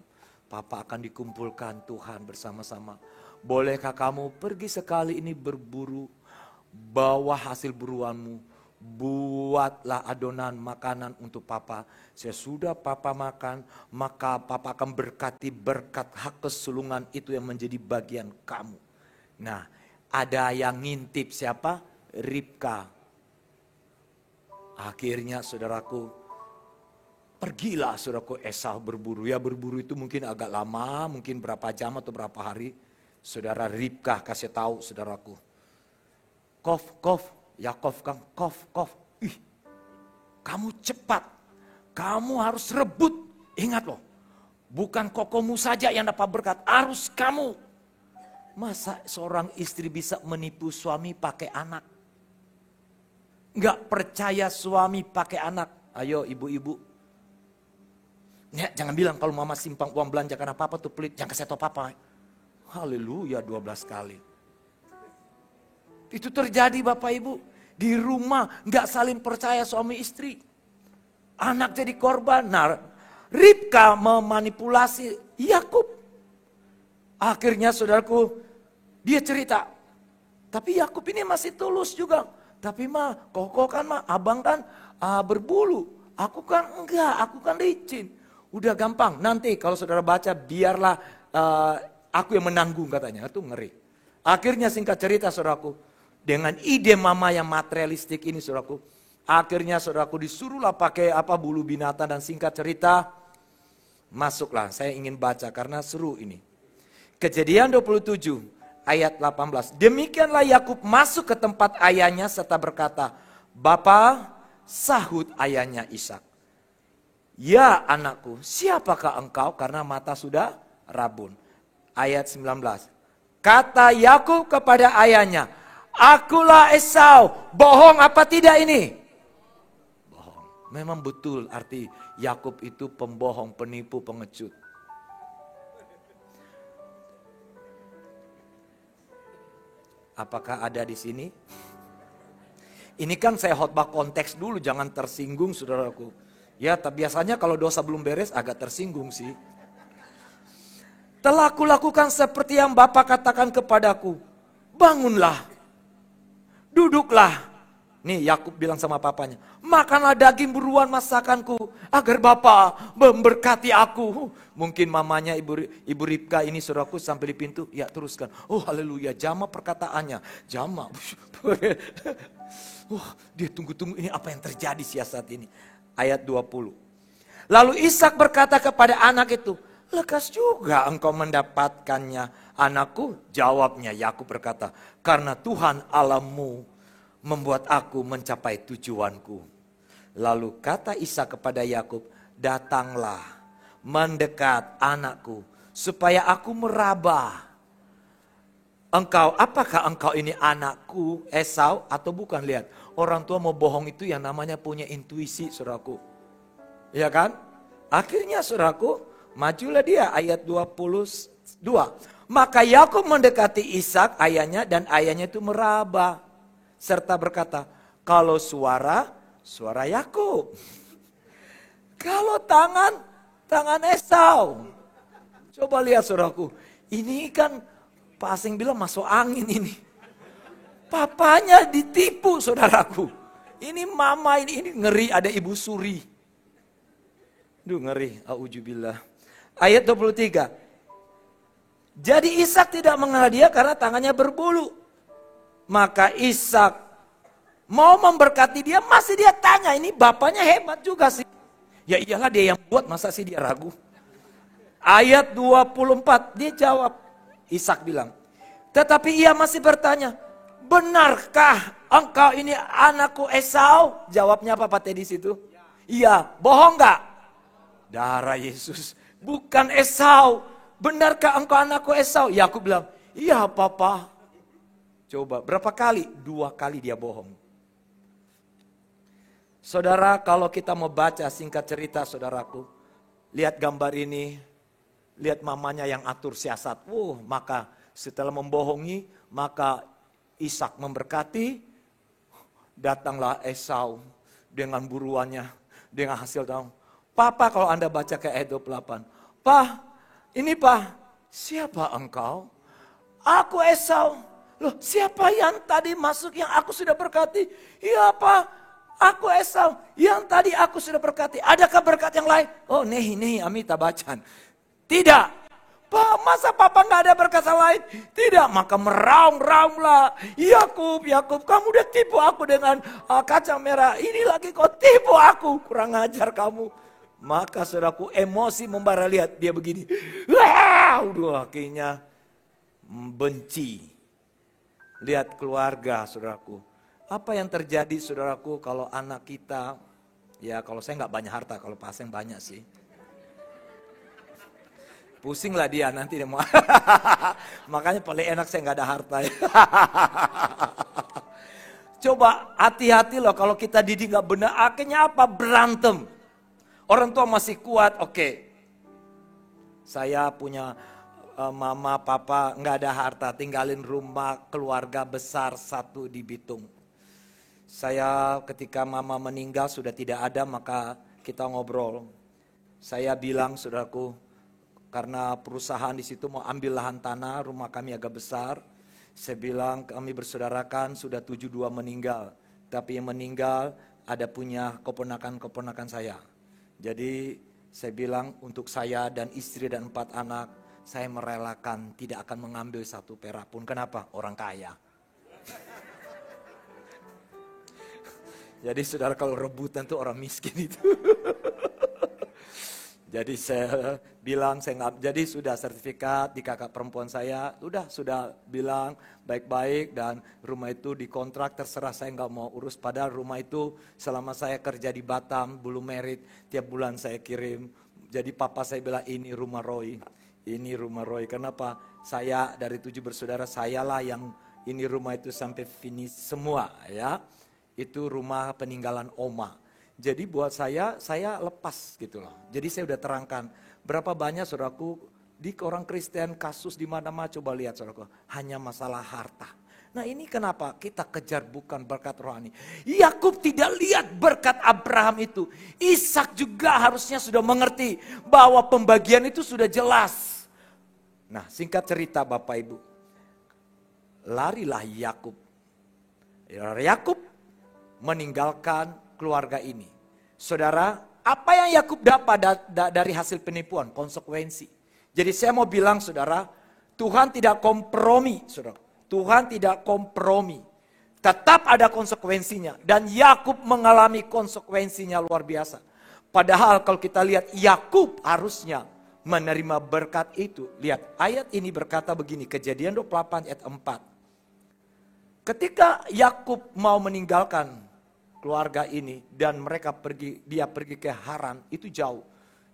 Papa akan dikumpulkan Tuhan bersama-sama. Bolehkah kamu pergi sekali ini berburu, bawa hasil buruanmu, buatlah adonan makanan untuk papa. Sesudah papa makan, maka papa akan berkati berkat hak kesulungan itu yang menjadi bagian kamu. Nah, ada yang ngintip siapa? Ribka. Akhirnya saudaraku, pergilah saudaraku Esau berburu. Ya berburu itu mungkin agak lama, mungkin berapa jam atau berapa hari. Saudara Ribka kasih tahu saudaraku. Yakov kan, ih, kamu cepat, kamu harus rebut. Ingat loh, bukan kokomu saja yang dapat berkat, harus kamu. Masa seorang istri bisa menipu suami pakai anak? Enggak percaya suami pakai anak. Ayo ibu-ibu. Ya, jangan bilang kalau mama simpang uang belanja karena papa tuh pelit, jangan kasih tau papa. Haleluya 12 kali. Itu terjadi Bapak Ibu. Di rumah gak saling percaya suami istri. Anak jadi korban. Nah, Ribka memanipulasi Yakub. Akhirnya saudaraku, dia cerita. Tapi Yakub ini masih tulus juga. Tapi mah, koko kan mah, abang kan berbulu. Aku kan enggak, aku kan licin. Udah gampang, nanti kalau saudara baca biarlah aku yang menanggung katanya. Itu ngeri. Akhirnya singkat cerita saudaraku, dengan ide mama yang materialistik ini saudaraku. Akhirnya saudaraku disuruhlah pakai bulu binatang dan singkat cerita. Masuklah, saya ingin baca karena seru ini. Kejadian 27 ayat 18. Demikianlah Yakub masuk ke tempat ayahnya serta berkata, "Bapa," sahut ayahnya Ishak. "Ya anakku, siapakah engkau?" Karena mata sudah rabun. Ayat 19. Kata Yakub kepada ayahnya, "Akulah Esau." Bohong apa tidak ini? Bohong. Memang betul arti Yakub itu pembohong, penipu, pengecut. Apakah ada di sini? Ini kan saya khotbah konteks dulu, jangan tersinggung saudaraku. Ya, tapi biasanya kalau dosa belum beres agak tersinggung sih. "Telah kulakukan seperti yang Bapa katakan kepadaku. Bangunlah, duduklah." Nih Yakub bilang sama papanya, "Makanlah daging buruan masakanku agar Bapa memberkati aku." Mungkin mamanya ibu Ribka ini saudaraku sampai di pintu, ya teruskan. Oh haleluya, jama perkataannya, jama. Wah, dia tunggu-tunggu ini apa yang terjadi siasat ini. Ayat 20. Lalu Ishak berkata kepada anak itu, "Lekas juga engkau mendapatkannya, anakku." Jawabnya Yakub berkata, "Karena Tuhan Allahmu membuat aku mencapai tujuanku." Lalu kata Ishak kepada Yakub, "Datanglah, mendekat anakku, supaya aku meraba. Engkau, apakah engkau ini anakku Esau atau bukan?" Lihat, orang tua mau bohong itu yang namanya punya intuisi, saudaraku. Ya kan? Akhirnya saudaraku, majulah dia ayat 22. Maka Yakub mendekati Ishak ayahnya dan ayahnya itu meraba. Serta berkata, "Kalau suara Yakub. Kalau tangan Esau." Coba lihat saudaraku, ini kan Pak Asing bilang masuk angin ini. Papanya ditipu saudaraku. Ini mama ini ngeri, ada Ibu Suri. Duh ngeri, auzubillah. Ayat 23. Jadi Ishak tidak mengenal dia karena tangannya berbulu. Maka Ishak mau memberkati dia, masih dia tanya, ini bapaknya hebat juga sih. Ya iyalah dia yang buat, masa sih dia ragu. Ayat 24, dia jawab, Ishak bilang. Tetapi ia masih bertanya, "Benarkah engkau ini anakku Esau?" Jawabnya apa Pak Teddy situ? Iya, bohong gak? Darah Yesus, bukan Esau. "Benarkah engkau anakku Esau?" Yakub bilang, "Iya Papa." Coba berapa kali? 2 kali dia bohong. Saudara, kalau kita mau baca singkat cerita saudaraku, lihat gambar ini, lihat mamanya yang atur siasat. Maka setelah membohongi, maka Ishak memberkati, datanglah Esau dengan buruannya, dengan hasil tahun. Papa, kalau Anda baca ke ayat 28, "Pak, ini Pak, siapa engkau?" "Aku Esau." "Loh, siapa yang tadi masuk yang aku sudah berkati?" "Iya Pak, aku Esau yang tadi aku sudah berkati. Adakah berkat yang lain?" "Oh nih Amita bacaan." "Tidak." "Pak, masa Papa gak ada berkat yang lain?" "Tidak." Maka meraung-raunglah, Yakub, kamu udah tipu aku dengan kacang merah. Ini lagi kau tipu aku, kurang ajar kamu. Maka saudaraku emosi membara, lihat dia begini. Udah akhirnya benci. Lihat keluarga saudaraku. Apa yang terjadi saudaraku kalau anak kita, ya kalau saya gak banyak harta, kalau Pak Aseng banyak sih. Pusing lah dia nanti dia mau. Makanya paling enak saya gak ada harta. Coba hati-hati loh kalau kita didik gak benar, akhirnya apa? Berantem. Orang tua masih kuat, oke. Saya punya mama, papa gak ada harta, tinggalin rumah keluarga besar satu di Bitung. Saya ketika mama meninggal sudah tidak ada, maka kita ngobrol. Saya bilang saudaraku, karena perusahaan di situ mau ambil lahan tanah, rumah kami agak besar. Saya bilang kami bersaudarakan sudah 72 meninggal. Tapi yang meninggal ada punya keponakan-keponakan saya. Jadi saya bilang untuk saya dan istri dan 4 anak, saya merelakan tidak akan mengambil 1 perak pun. Kenapa? Orang kaya. Jadi saudara, kalau rebutan tuh orang miskin itu. Jadi saya bilang, saya nggak, jadi sudah sertifikat di kakak perempuan saya, sudah bilang baik-baik, dan rumah itu dikontrak, terserah saya nggak mau urus. Padahal rumah itu selama saya kerja di Batam, belum merit, tiap bulan saya kirim. Jadi papa saya bilang, ini rumah Roy, ini rumah Roy. Kenapa? Saya dari 7 bersaudara, sayalah yang ini rumah itu sampai finish semua ya. Itu rumah peninggalan oma. Jadi buat saya lepas gitu loh. Jadi saya udah terangkan berapa banyak saudaraku di orang Kristen kasus di mana-mana, coba lihat saudaraku, hanya masalah harta. Nah ini kenapa kita kejar bukan berkat rohani. Yakub tidak lihat berkat Abraham itu. Ishak juga harusnya sudah mengerti bahwa pembagian itu sudah jelas. Nah singkat cerita Bapak Ibu, larilah Yakub. Yakub meninggalkan keluarga ini. Saudara, apa yang Yakub dapat dari hasil penipuan? Konsekuensi. Jadi saya mau bilang saudara, Tuhan tidak kompromi, saudara. Tuhan tidak kompromi. Tetap ada konsekuensinya. Dan Yakub mengalami konsekuensinya luar biasa. Padahal kalau kita lihat Yakub harusnya menerima berkat itu. Lihat ayat ini berkata begini, Kejadian 28 ayat 4. Ketika Yakub mau meninggalkan keluarga ini dan dia pergi ke Haran, itu jauh.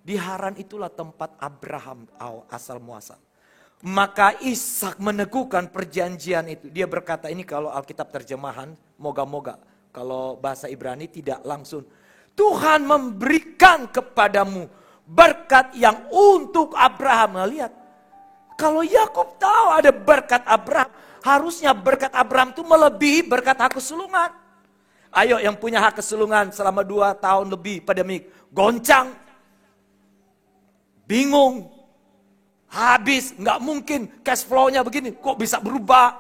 Di Haran itulah tempat Abraham asal muasal. Maka Ishak meneguhkan perjanjian itu. Dia berkata, ini kalau Alkitab terjemahan, moga-moga kalau bahasa Ibrani tidak langsung. Tuhan memberikan kepadamu berkat yang untuk Abraham. Nah, lihat, kalau Yakub tahu ada berkat Abraham, harusnya berkat Abraham itu melebihi berkat hak kesulungan. Ayo yang punya hak kesulungan selama 2 tahun lebih pandemik, goncang, bingung, habis, nggak mungkin cash flow-nya begini, kok bisa berubah.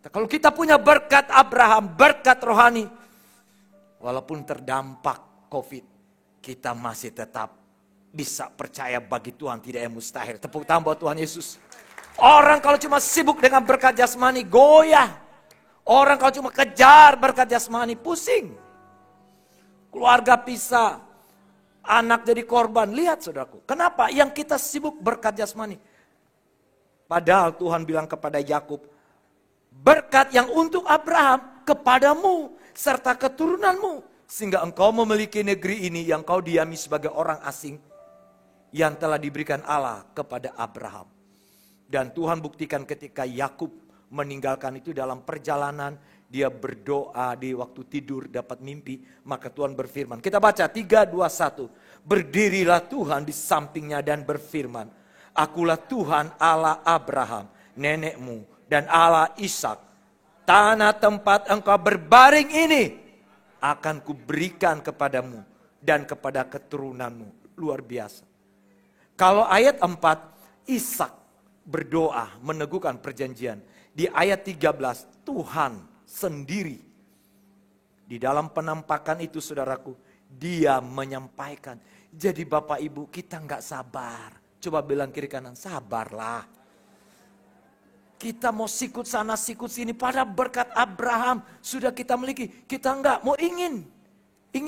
Kalau kita punya berkat Abraham, berkat rohani, walaupun terdampak COVID, kita masih tetap bisa percaya bagi Tuhan, tidak yang mustahil. Tepuk tangan buat Tuhan Yesus. Orang kalau cuma sibuk dengan berkat jasmani, goyah. Orang kalau cuma kejar berkat jasmani, pusing. Keluarga pisah, anak jadi korban. Lihat saudaraku, kenapa? Yang kita sibuk berkat jasmani. Padahal Tuhan bilang kepada Yakub, berkat yang untuk Abraham kepadamu serta keturunanmu, sehingga engkau memiliki negeri ini yang kau diami sebagai orang asing, yang telah diberikan Allah kepada Abraham. Dan Tuhan buktikan ketika Yakub meninggalkan itu dalam perjalanan, dia berdoa di waktu tidur dapat mimpi, maka Tuhan berfirman. Kita baca 3, 2, 1. Berdirilah Tuhan di sampingnya dan berfirman, akulah Tuhan Allah Abraham, nenekmu, dan Allah Ishak. Tanah tempat engkau berbaring ini akan kuberikan kepadamu dan kepada keturunanmu. Luar biasa. Kalau ayat 4, Ishak berdoa meneguhkan perjanjian. Di ayat 13, Tuhan sendiri di dalam penampakan itu saudaraku, dia menyampaikan. Jadi Bapak Ibu, kita nggak sabar. Coba bilang kiri kanan, sabarlah. Kita mau sikut sana sikut sini, pada berkat Abraham sudah kita miliki. Kita nggak mau ingin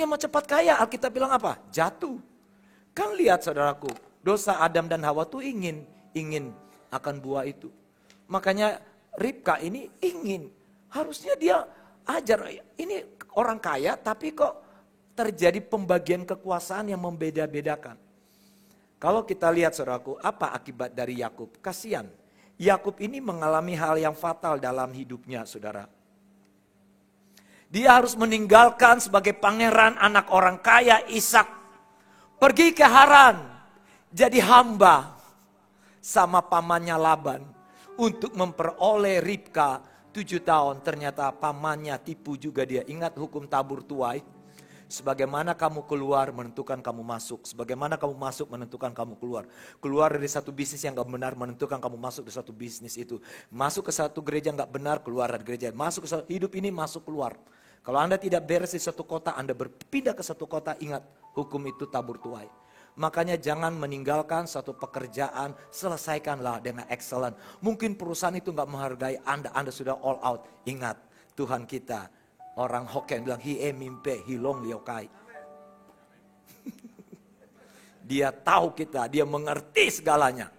mau cepat kaya. Alkitab bilang apa? Jatuh. Kan lihat saudaraku, dosa Adam dan Hawa tuh ingin akan buah itu. Makanya Ribka ini ingin, harusnya dia ajar, ini orang kaya tapi kok terjadi pembagian kekuasaan yang membeda-bedakan. Kalau kita lihat saudaraku, apa akibat dari Yakub? Kasihan, Yakub ini mengalami hal yang fatal dalam hidupnya saudara. Dia harus meninggalkan sebagai pangeran anak orang kaya Ishak, pergi ke Haran, jadi hamba sama pamannya Laban. Untuk memperoleh Ribka 7 tahun, ternyata pamannya tipu juga dia. Ingat hukum tabur tuai? Sebagaimana kamu keluar menentukan kamu masuk. Sebagaimana kamu masuk menentukan kamu keluar. Keluar dari satu bisnis yang gak benar menentukan kamu masuk di satu bisnis itu. Masuk ke satu gereja gak benar, keluar dari gereja. Masuk ke satu hidup ini, masuk keluar. Kalau Anda tidak beres di satu kota, Anda berpindah ke satu kota, ingat hukum itu tabur tuai. Makanya jangan meninggalkan satu pekerjaan, selesaikanlah dengan excellent. Mungkin perusahaan itu gak menghargai Anda sudah all out. Ingat, Tuhan kita, orang Hokkien bilang, Hie mimpe, hilong liokai. Dia tahu kita, dia mengerti segalanya.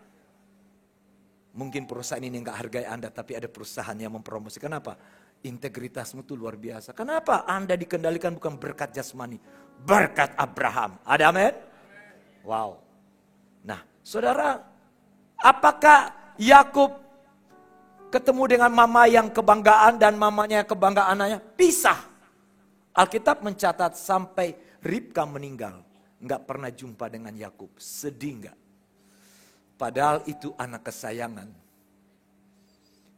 Mungkin perusahaan ini gak hargai Anda, tapi ada perusahaan yang mempromosikan apa? Integritasmu itu luar biasa. Kenapa Anda dikendalikan bukan berkat jasmani, berkat Abraham. Ada amin? Wow. Nah, saudara, apakah Yakub ketemu dengan mama yang kebanggaan dan mamanya kebanggaan anaknya? Pisah. Alkitab mencatat sampai Ribka meninggal, nggak pernah jumpa dengan Yakub. Sedih nggak? Padahal itu anak kesayangan.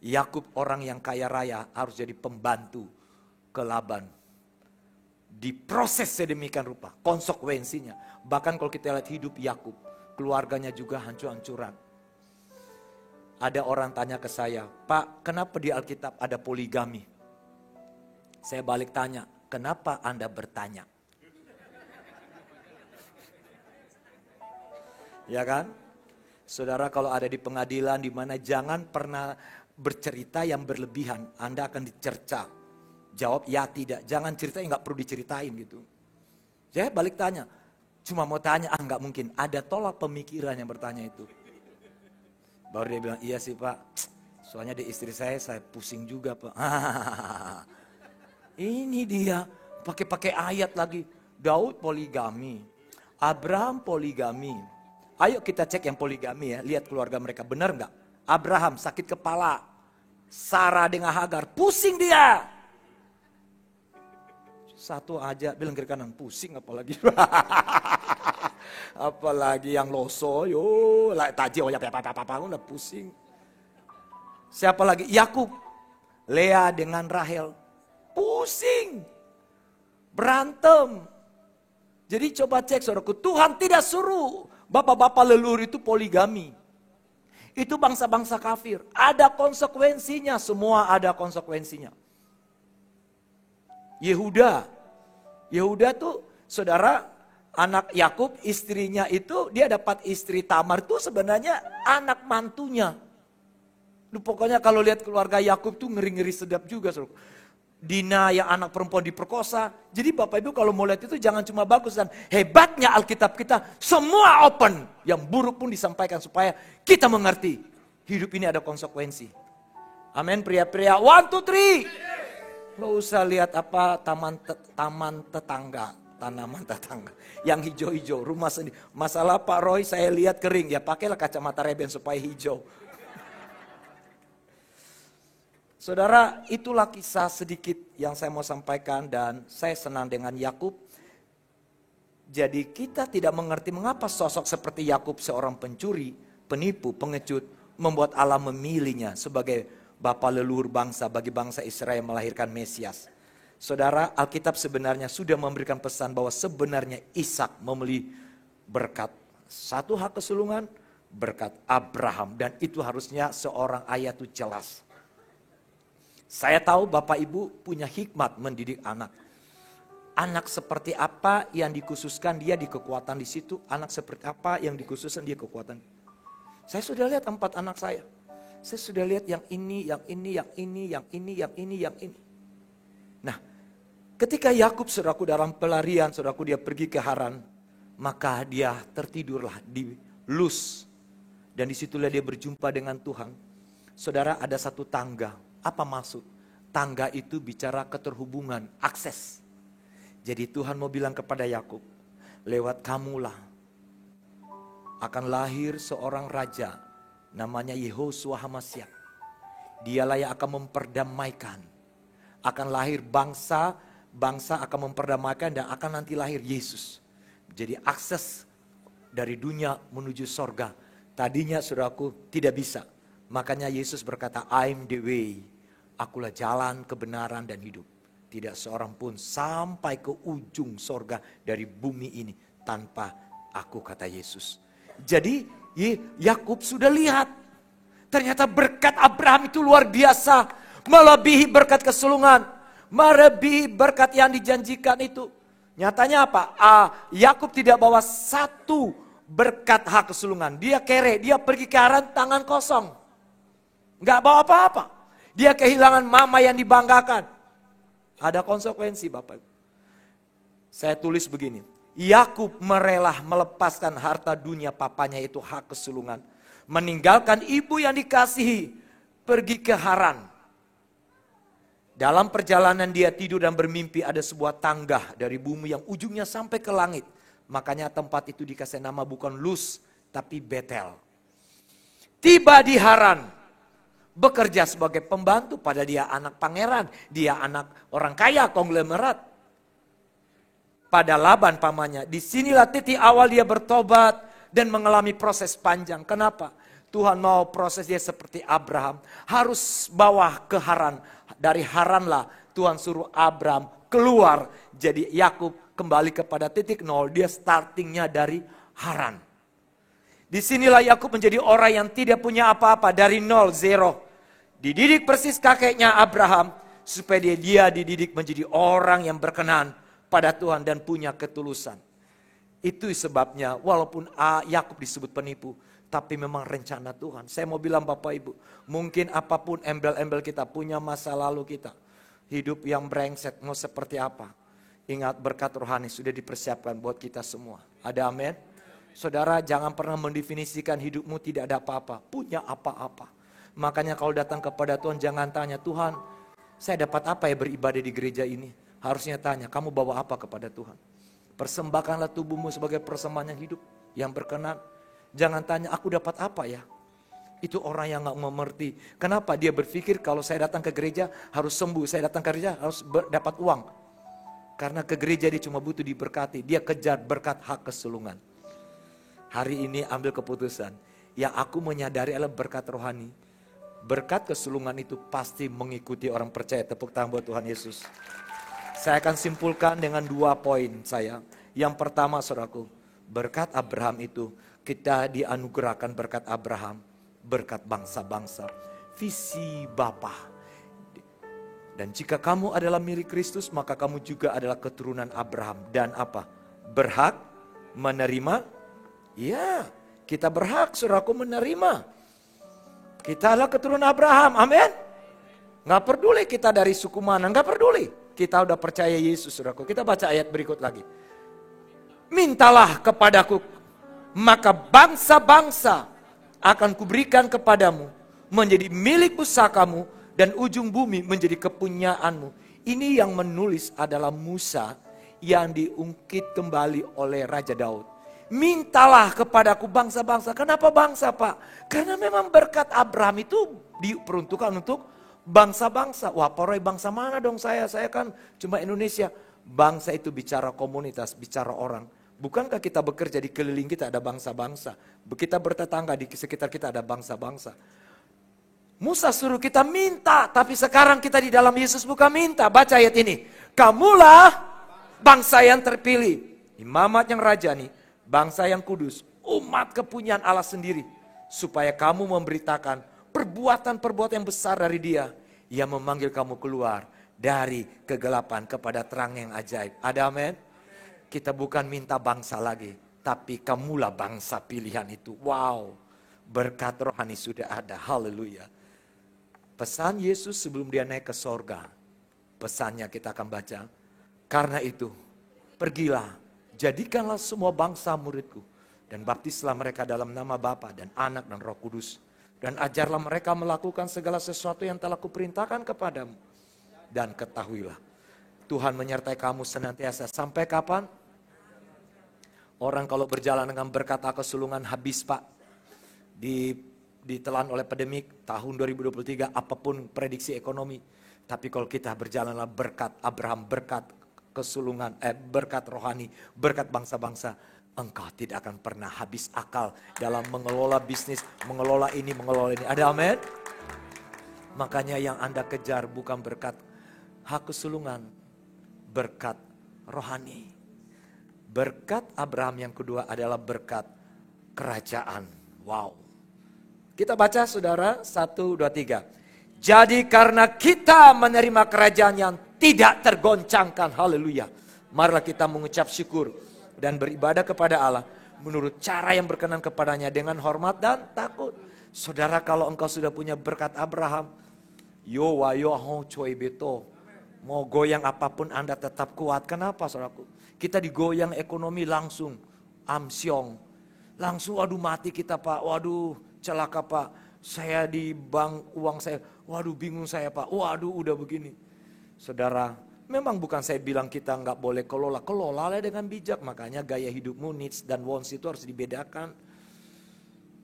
Yakub orang yang kaya raya harus jadi pembantu ke Laban. Diproses sedemikian rupa, konsekuensinya. Bahkan kalau kita lihat hidup Yakub, keluarganya juga hancur-hancuran. Ada orang tanya ke saya, Pak, kenapa di Alkitab ada poligami? Saya balik tanya, kenapa Anda bertanya? Ya kan? Saudara, kalau ada di pengadilan di mana jangan pernah bercerita yang berlebihan, Anda akan dicerca. Jawab ya tidak, jangan cerita yang gak perlu diceritain gitu. Saya balik tanya, cuma mau tanya, gak mungkin. Ada tolak pemikiran yang bertanya itu. Baru dia bilang, iya sih Pak, soalnya di istri saya pusing juga Pak. Ini dia, pakai ayat lagi. Daud poligami, Abraham poligami. Ayo kita cek yang poligami ya, lihat keluarga mereka, benar gak? Abraham sakit kepala, Sarah dengan Hagar, pusing dia. Satu aja bilang kiri kanan, pusing apalagi. Apalagi yang loso, yo, taji oh ya apa udah pusing. Siapa lagi? Yakub, Lea dengan Rahel, pusing, berantem. Jadi coba cek saudaraku, Tuhan tidak suruh bapak-bapak leluhur itu poligami. Itu bangsa-bangsa kafir, ada konsekuensinya, semua ada konsekuensinya. Yehuda tuh saudara, anak Yakub, istrinya itu dia dapat istri Tamar tuh sebenarnya anak mantunya. Pokoknya kalau lihat keluarga Yakub tuh ngeri-ngeri sedap juga. Saudara. Dina yang anak perempuan diperkosa. Jadi Bapak Ibu kalau mau lihat itu jangan cuma bagus dan hebatnya Alkitab kita semua open. Yang buruk pun disampaikan supaya kita mengerti hidup ini ada konsekuensi. Amin pria-pria. 1, 2, 3. Lo usah lihat apa taman tetangga, tanaman tetangga. Yang hijau-hijau, rumah sendiri. Masalah Pak Roy saya lihat kering, ya pakailah kacamata reben supaya hijau. Saudara, itulah kisah sedikit yang saya mau sampaikan dan saya senang dengan Yakub. Jadi kita tidak mengerti mengapa sosok seperti Yakub seorang pencuri, penipu, pengecut, membuat Allah memilihnya sebagai Bapa leluhur bangsa bagi bangsa Israel melahirkan Mesias. Saudara, Alkitab sebenarnya sudah memberikan pesan bahwa sebenarnya Ishak membeli berkat. Satu hak kesulungan, berkat Abraham. Dan itu harusnya seorang ayah itu jelas. Saya tahu Bapak Ibu punya hikmat mendidik anak. Anak seperti apa yang dikhususkan dia di kekuatan di situ. Anak seperti apa yang dikhususkan dia kekuatan. Saya sudah lihat 4 anak saya. Saya sudah lihat yang ini, yang ini, yang ini, yang ini, yang ini, yang ini. Nah, ketika Yakub saudaraku dalam pelarian, saudaraku dia pergi ke Haran, maka dia tertidurlah di Luz. Dan disitulah dia berjumpa dengan Tuhan. Saudara, ada satu tangga. Apa maksud? Tangga itu bicara keterhubungan, akses. Jadi Tuhan mau bilang kepada Yakub, lewat kamulah akan lahir seorang raja. Namanya Yehosua Hamasyak. Dialah yang akan memperdamaikan. Akan lahir bangsa akan memperdamaikan dan akan nanti lahir Yesus. Jadi akses dari dunia menuju sorga. Tadinya saudaraku tidak bisa. Makanya Yesus berkata, I'm the way. Akulah jalan, kebenaran dan hidup. Tidak seorang pun sampai ke ujung sorga dari bumi ini tanpa aku, kata Yesus. Jadi Yakub sudah lihat. Ternyata berkat Abraham itu luar biasa. Melebihi berkat kesulungan. melebihi berkat yang dijanjikan itu. Nyatanya apa? Yakub tidak bawa satu berkat hak kesulungan. Dia kere, dia pergi ke Haran tangan kosong. Nggak bawa apa-apa. Dia kehilangan mama yang dibanggakan. Ada konsekuensi Bapak. Saya tulis begini. Yakub melepaskan harta dunia papanya itu hak kesulungan. Meninggalkan ibu yang dikasihi. Pergi ke Haran. Dalam perjalanan dia tidur dan bermimpi ada sebuah tangga dari bumi yang ujungnya sampai ke langit. Makanya tempat itu dikasih nama bukan Luz, tapi Betel. Tiba di Haran, bekerja sebagai pembantu, pada dia anak pangeran, dia anak orang kaya konglomerat. Pada Laban pamannya, disinilah titik awal dia bertobat dan mengalami proses panjang. Kenapa? Tuhan mau proses dia seperti Abraham, harus bawa ke Haran. Dari Haranlah Tuhan suruh Abraham keluar. Jadi Yakub kembali kepada titik nol. Dia startingnya dari Haran. Disinilah Yakub menjadi orang yang tidak punya apa-apa. Dari nol, zero. Dididik persis kakeknya Abraham. Supaya dia dididik menjadi orang yang berkenan pada Tuhan dan punya ketulusan. Itu sebabnya walaupun Yakub disebut penipu. Tapi memang rencana Tuhan. Saya mau bilang Bapak Ibu, mungkin apapun embel-embel kita, punya masa lalu kita. Hidup yang brengsek, mau seperti apa. Ingat berkat rohani sudah dipersiapkan buat kita semua. Ada amin? Saudara jangan pernah mendefinisikan hidupmu tidak ada apa-apa. Punya apa-apa. Makanya kalau datang kepada Tuhan jangan tanya, Tuhan saya dapat apa ya beribadah di gereja ini. Harusnya tanya, kamu bawa apa kepada Tuhan. Persembahkanlah tubuhmu sebagai persembahan yang hidup, yang berkenan. Jangan tanya, aku dapat apa ya? Itu orang yang gak mengerti. Kenapa dia berpikir kalau saya datang ke gereja harus sembuh. Saya datang ke gereja harus dapat uang. Karena ke gereja dia cuma butuh diberkati. Dia kejar berkat hak kesulungan. Hari ini ambil keputusan. Yang aku menyadari adalah berkat rohani. Berkat kesulungan itu pasti mengikuti orang percaya. Tepuk tangan buat Tuhan Yesus. Saya akan simpulkan dengan 2 poin saya. Yang pertama saudaraku, berkat Abraham itu kita dianugerahkan berkat Abraham, berkat bangsa-bangsa, visi Bapa. Dan jika kamu adalah milik Kristus, maka kamu juga adalah keturunan Abraham. Dan apa? Berhak menerima? Ya, kita berhak saudaraku menerima. Kita adalah keturunan Abraham, amin. Gak peduli kita dari suku mana, gak peduli. Kita udah percaya Yesus saudaraku. Kita baca ayat berikut lagi. Mintalah kepadaku, maka bangsa-bangsa akan kuberikan kepadamu, menjadi milik pusakamu, dan ujung bumi menjadi kepunyaanmu. Ini yang menulis adalah Musa yang diungkit kembali oleh Raja Daud. Mintalah kepadaku bangsa-bangsa. Kenapa bangsa Pak? Karena memang berkat Abraham itu diperuntukkan untuk bangsa-bangsa. Wah poroy bangsa mana dong saya? Saya kan cuma Indonesia. Bangsa itu bicara komunitas, bicara orang. Bukankah kita bekerja di keliling kita ada bangsa-bangsa? Kita bertetangga di sekitar kita ada bangsa-bangsa. Musa suruh kita minta, tapi sekarang kita di dalam Yesus bukan minta. Baca ayat ini. Kamulah bangsa yang terpilih, imamat yang rajani, bangsa yang kudus, umat kepunyaan Allah sendiri. Supaya kamu memberitakan perbuatan-perbuatan yang besar dari Dia. Yang memanggil kamu keluar dari kegelapan kepada terang yang ajaib. Ada amin? Kita bukan minta bangsa lagi, tapi kamulah bangsa pilihan itu. Wow, berkat rohani sudah ada. Haleluya. Pesan Yesus sebelum dia naik ke sorga. Pesannya kita akan baca. Karena itu, pergilah, jadikanlah semua bangsa muridku. Dan baptislah mereka dalam nama Bapa dan Anak dan Roh Kudus. Dan ajarlah mereka melakukan segala sesuatu yang telah kuperintahkan kepadamu. Dan ketahuilah, Tuhan menyertai kamu senantiasa. Sampai kapan? Orang kalau berjalan dengan berkat kesulungan habis Pak. Ditelan oleh pandemik tahun 2023 apapun prediksi ekonomi. Tapi kalau kita berjalanlah berkat Abraham, berkat kesulungan, berkat rohani, berkat bangsa-bangsa. Engkau tidak akan pernah habis akal dalam mengelola bisnis, mengelola ini, mengelola ini. Ada amin? Makanya yang Anda kejar bukan berkat hak kesulungan, berkat rohani. Berkat Abraham yang kedua adalah berkat kerajaan. Wow. Kita baca saudara 1, 2, 3. Jadi karena kita menerima kerajaan yang tidak tergoncangkan. Haleluya. Marilah kita mengucap syukur dan beribadah kepada Allah menurut cara yang berkenan kepadanya dengan hormat dan takut. Saudara, kalau engkau sudah punya berkat Abraham, yo wayo ho coy beto, mau goyang apapun Anda tetap kuat. Kenapa saudaraku? Kita digoyang ekonomi langsung, amsyong. Langsung waduh mati kita Pak, waduh celaka Pak. Saya di bank uang saya, waduh bingung saya Pak, waduh udah begini. Saudara, memang bukan saya bilang kita nggak boleh kelola dengan bijak. Makanya gaya hidupmu, needs dan wants itu harus dibedakan.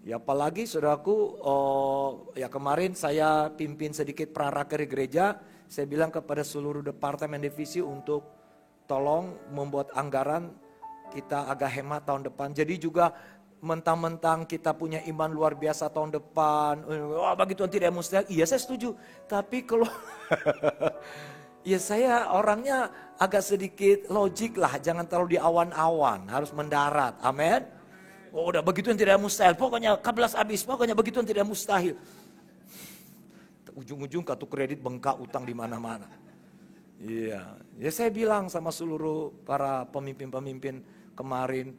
Ya apalagi saudaraku, ya kemarin saya pimpin sedikit prarakeri gereja. Saya bilang kepada seluruh departemen divisi untuk tolong membuat anggaran kita agak hemat tahun depan. Jadi juga mentang-mentang kita punya iman luar biasa tahun depan, wah bagi Tuhan tidak mustahil. Iya saya setuju, tapi kalau ya saya orangnya agak sedikit logik lah, jangan terlalu di awan-awan, harus mendarat, amin. Oh udah begitu yang tidak mustahil, pokoknya kablas habis, pokoknya begitu yang tidak mustahil. Ujung-ujung kartu kredit bengkak, utang di mana-mana. Iya, ya saya bilang sama seluruh para pemimpin-pemimpin kemarin,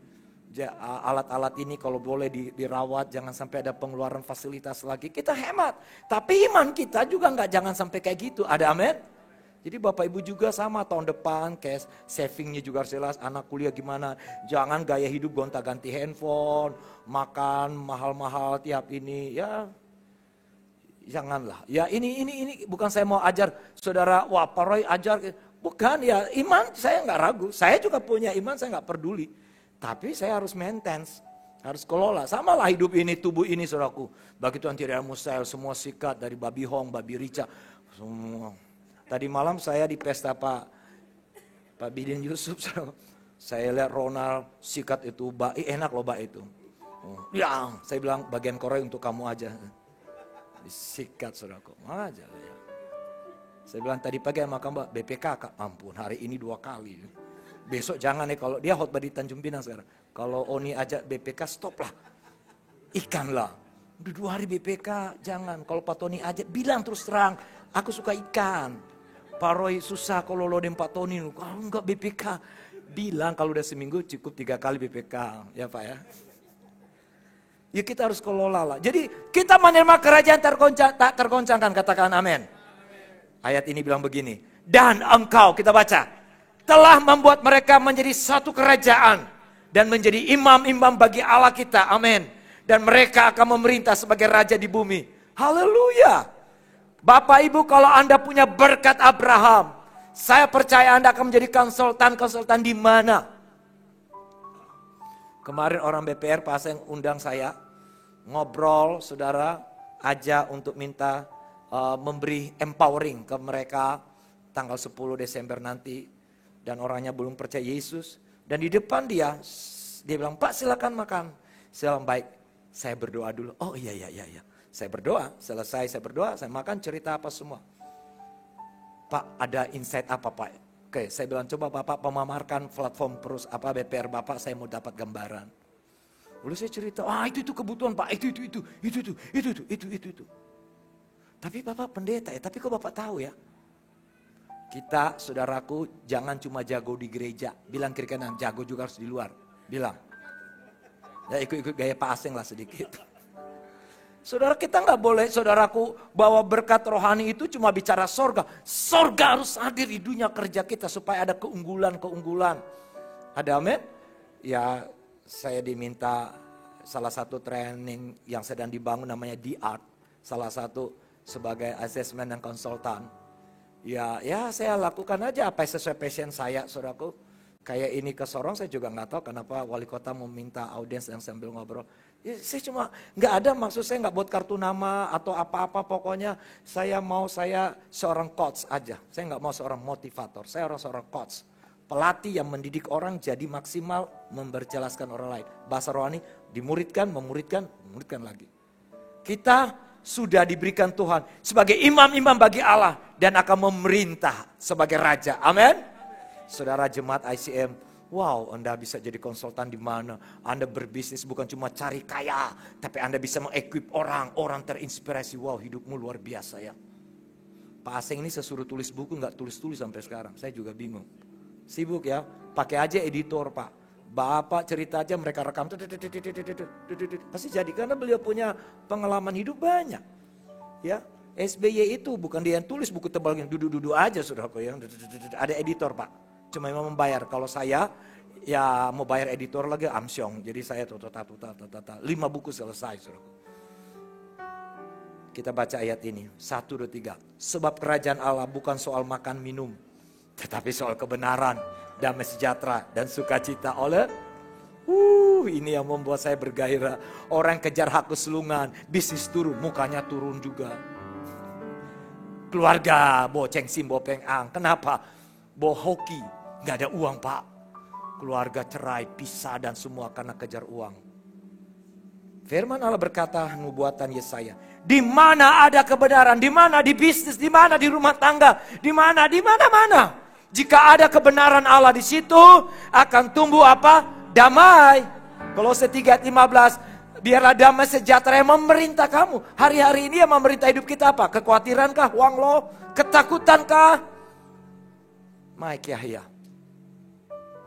alat-alat ini kalau boleh dirawat, jangan sampai ada pengeluaran fasilitas lagi. Kita hemat, tapi iman kita juga jangan sampai kayak gitu, ada amin? Jadi Bapak Ibu juga sama tahun depan, cash savingnya juga harus jelas, anak kuliah gimana. Jangan gaya hidup gonta-ganti handphone, makan mahal-mahal tiap ini, ya janganlah. Ya ini bukan saya mau ajar saudara, wah Pak Roy ajar, bukan ya iman saya nggak ragu, saya juga punya iman, saya nggak peduli. Tapi saya harus maintenance, harus kelola. Sama lah hidup ini, tubuh ini saudaraku. Bagi Tuhan tidak mustahil, semua sikat dari babi Hong, babi Rica, semua. Tadi malam saya di pesta Pak Bidin Yusuf, saya lihat Ronald sikat itu, enak loh itu. Ya, saya bilang bagian Korea untuk kamu aja. Disikat saudaraku, aja ya. Saya bilang tadi pagi sama Mbak BPK, ampun hari ini 2 kali. Besok jangan nih kalau dia khotbah di Tanjung Pinang sekarang. Kalau Oni ajak BPK stop lah. Ikan lah. Udah 2 hari BPK jangan. Kalau Pak Tony ajak bilang terus terang. Aku suka ikan. Pak Roy susah kalau lo dan Pak Tony. Kalau enggak BPK. Bilang kalau udah seminggu cukup 3 kali BPK. Ya Pak ya. Ya kita harus kelola lah. Jadi kita menerima kerajaan tak tergoncangkan. Katakan amin. Ayat ini bilang begini. Dan engkau kita baca. Telah membuat mereka menjadi satu kerajaan. Dan menjadi imam-imam bagi Allah kita. Amin. Dan mereka akan memerintah sebagai raja di bumi. Haleluya. Bapak Ibu kalau Anda punya berkat Abraham. Saya percaya Anda akan menjadi konsultan di mana? Kemarin orang BPR pas yang undang saya. Ngobrol saudara. Aja untuk minta memberi empowering ke mereka. Tanggal 10 Desember nanti. Dan orangnya belum percaya Yesus. Dan di depan dia bilang, Pak silakan makan. Saya bilang, baik, saya berdoa dulu. Oh iya. Saya berdoa, selesai saya berdoa, saya makan cerita apa semua. Pak ada insight apa Pak? Oke, saya bilang coba Bapak memamarkan platform BPR Bapak, saya mau dapat gambaran. Lalu saya cerita, itu kebutuhan Pak, itu. Tapi Bapak pendeta ya, tapi kok Bapak tahu ya? Kita saudaraku jangan cuma jago di gereja. Bilang kiri kanan, jago juga harus di luar. Bilang. Ya ikut-ikut gaya Pak Aseng lah sedikit. Saudara kita nggak boleh saudaraku bawa berkat rohani itu cuma bicara sorga. Sorga harus hadir di dunia kerja kita supaya ada keunggulan-keunggulan. Ada amin? Ya saya diminta salah satu training yang sedang dibangun namanya D-Art. Salah satu sebagai asesmen dan konsultan. Ya saya lakukan aja apa sesuai passion saya saudaraku. Kayak ini ke Sorong saya juga nggak tahu kenapa wali kota meminta audiens yang sambil ngobrol. Ya, saya cuma nggak ada maksud saya nggak buat kartu nama atau apa-apa pokoknya saya seorang coach aja. Saya nggak mau seorang motivator, saya seorang coach. Pelatih yang mendidik orang jadi maksimal memberjelaskan orang lain. Bahasa rohani dimuridkan, memuridkan lagi. Kita sudah diberikan Tuhan sebagai imam-imam bagi Allah dan akan memerintah sebagai raja. Amin. Saudara jemaat ICM, wow Anda bisa jadi konsultan di mana. Anda berbisnis bukan cuma cari kaya, tapi Anda bisa mengequip orang terinspirasi. Wow hidupmu luar biasa ya. Pak Aseng ini saya suruh tulis buku, nggak tulis-tulis sampai sekarang. Saya juga bingung. Sibuk ya, pakai aja editor Pak. Bapak cerita aja, mereka rekam. Pasti jadi, karena beliau punya pengalaman hidup banyak. Ya, SBY itu bukan dia yang tulis buku tebal yang duduk-duduk aja, saudaraku ya. Ada editor Pak, cuma memang membayar. Kalau saya ya mau bayar editor lagi amsyong. Jadi saya 5 buku selesai, saudaraku. Kita baca ayat ini, 1, 2, 3. Sebab kerajaan Allah bukan soal makan minum, tetapi soal kebenaran, damai sejahtera, dan sukacita oleh ini yang membuat saya bergairah. Orang kejar hak keselungan, bisnis turun, mukanya turun juga. Keluarga, boceng sim, bopeng ang. Kenapa? Hoki, gak ada uang Pak. Keluarga cerai, pisah dan semua karena kejar uang. Firman Allah berkata, nubuatan Yesaya. Di mana ada kebenaran, di mana di bisnis, di mana di rumah tangga, di mana mana. Jika ada kebenaran Allah di situ, akan tumbuh apa? Damai. Kolose 3:15, biarlah damai sejahtera yang memerintah kamu. Hari-hari ini yang memerintah hidup kita apa? Kekhawatirankah? Uang lo? Ketakutankah? Mike Yahya.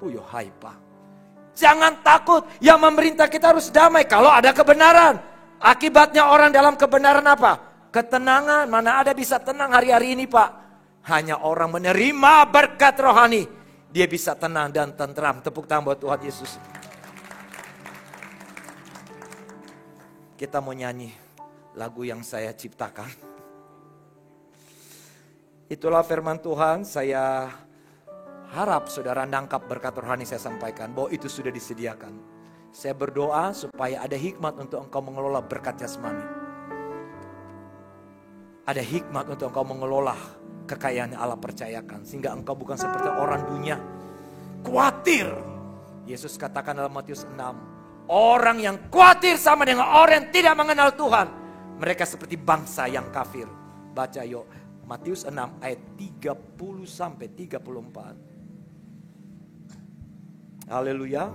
Puyo haipa. Jangan takut, yang memerintah kita harus damai kalau ada kebenaran. Akibatnya orang dalam kebenaran apa? Ketenangan. Mana ada bisa tenang hari-hari ini Pak? Hanya orang menerima berkat rohani, dia bisa tenang dan tentram. Tepuk tangan buat Tuhan Yesus. Kita mau nyanyi lagu yang saya ciptakan. Itulah firman Tuhan. Saya harap saudara nangkap berkat rohani saya sampaikan, bahwa itu sudah disediakan. Saya berdoa supaya ada hikmat untuk engkau mengelola berkat jasmani. Ada hikmat untuk engkau mengelola kekayaan yang Allah percayakan. Sehingga engkau bukan seperti orang dunia, khawatir. Yesus katakan dalam Matius 6, orang yang khawatir sama dengan orang yang tidak mengenal Tuhan. Mereka seperti bangsa yang kafir. Baca yuk, Matius 6 ayat 30 sampai 34. Haleluya.